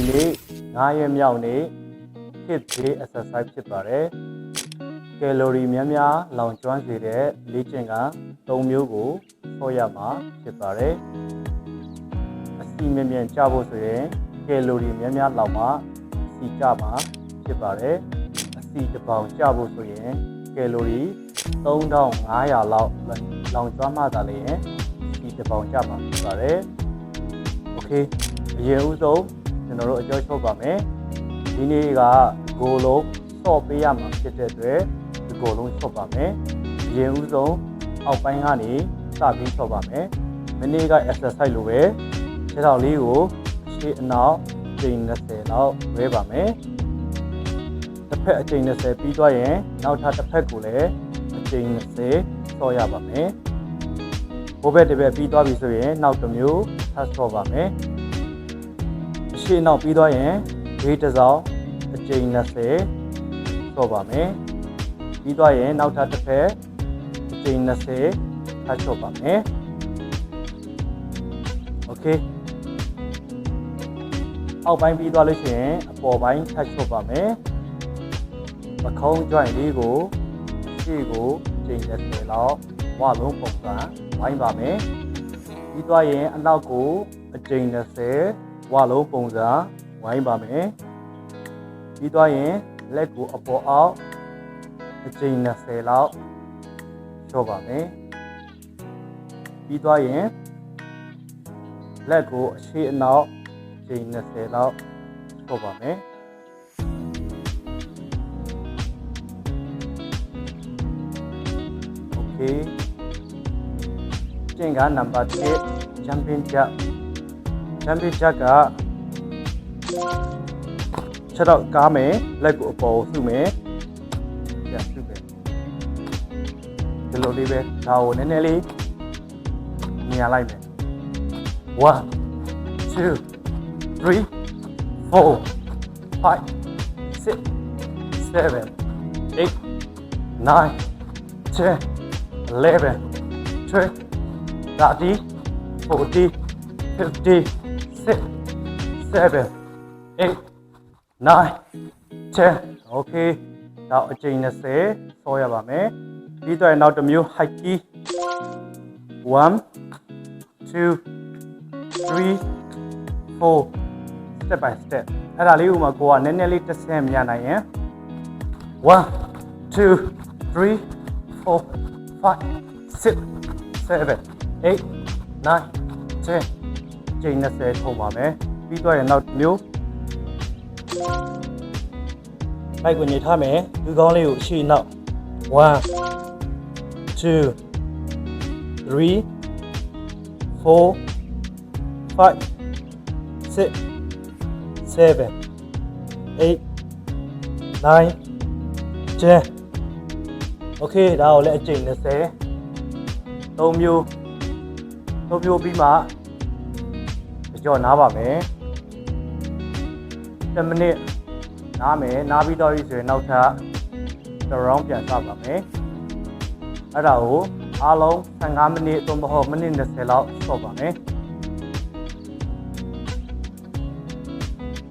နေ့9ရက်မြောက်နေ့ hit day exercise ဖြစ်ပါတယ်ကယ်လိုရီများများလောင်ကျွမ်းစေတဲ့လေ့ကျင့်ခန်း3မျိုးကိုဆော့ရမှာဖြစ်ပါတယ်အစီမြင့်မြင့်ကြဖို့ဆိုရင်ကယ်လိုရီများများလောင်မှာအစီကြမှာဖြစ်ပါတယ်အစီတစ်ပေါင်ကြဖို့ဆိုရင်ကယ်လိုရီ3500လောက်လောင်ကျွမ်းမှသာလေရင်အစီတစ်ပေါင်ကြမှာဖြစ်ပါတယ်โอเคအရင်ဦးဆုံးကျွန်တော်တို့အကြောချောပါမယ်ဒီနေ့ကဂိုလုံးဆော့ပေးရမှာဖြစ်တဲ့အတွက်ဒီဂိုလုံးဆော့ပါမယ်အရင်ဦးဆုံးအောက်ပိုင်းကနေစပြီးဆော့ပါမယ်မနေ့က exercise လိုပဲခြေထောက်လေးကိုရှေ့အနောက်အချိန်20လောက်ဝဲပါမယ်တစ်ဖက်အချိန်20ပြီးသွားရင်နောက်ထပ်တစ်ဖက်ကိုလည်းအချိန်20ဆော့ရပါမယ်ဘိုးဘက်တစ်ဘက်ပြီးသွားပြီဆိုရင်နောက်တစ်မျိုးထပ်ဆော့ပါမယ်ရှေ့နောက်ပြီးသွားရင်ဘေးတစ်စောင်းအချိန်20ဆော့ပါမယ်ပြီးသွားရင်နောက်ထပ်တစ်ဖက်အချိန်20ထပ်ဆော့ပါမယ်โอเคအောက်ပိုင်းပြီးသွားလို့ရှိရင်အပေါ်ပိုင်းထပ်ဆော့ပါမယ်ပခုံး joint လေးကိုရှေ့ကိုအချိန်20လောက်ဝါလုံးပုံစံဝိုင်းပါမယ်ပြီးသွားရင်အနောက်ကိုအချိန်20ဝါလုံးပုံစံဝိုင်းပါမယ်ပြီးသွားရင်လက်ကိုအပေါ်အောက်အချိန်20လောက်လျှော့ပါမယ်ပြီးသွားရင်လက်ကိုအရှေ့အနောက်အချိန်20လောက်လျှော့ပါမယ်โอเคကျင့်ကနံပါတ်1 jumping jack jumping jack ကခြေထောက်ကားမယ်လက်ကိုအပေါ်ကိုစုမယ်ပြန်စုမယ်ဒီလိုလေးပဲဒါကိုနည်းနည်းလေးမြင်ရလိုက်မယ်1 2 3 4 5 6 7 8 9 10 11 12 13 14 15 6 7 8 9 10 okay နောက်အချိန်20ဆောရပါမယ်ပြီးတော့နောက်တစ်မျိုး high key 1 2 3 4 step by step အဲ့ဒါလေးဥမာကိုကနည်းနည်းလေးတစ်ဆင့်မြနိုင်ရင်1 2 3 4 5 6 7 8 9 10ချိန်20ထုံပါမယ်ပြီးတော့နောက်တစ်မျိုးလိုက်ကိုညှိထားမယ်ဒီကောင်းလေးကိုအရှိနောက်1 2 3 4 5 6 7 8 9 10 okay ဒါကိုလည်းအချိန်20 3မျိုးပြီးမှကြော်နားပါမယ်10မိနစ်နားမယ်နားပြီးတော့ပြီဆိုရင်နောက်ထပ်တစ် round ပြန်စပါမယ်အဲ့ဒါကိုအားလုံး15မိနစ်သို့မဟုတ်မိနစ်20လောက်ဆော့ပါမယ်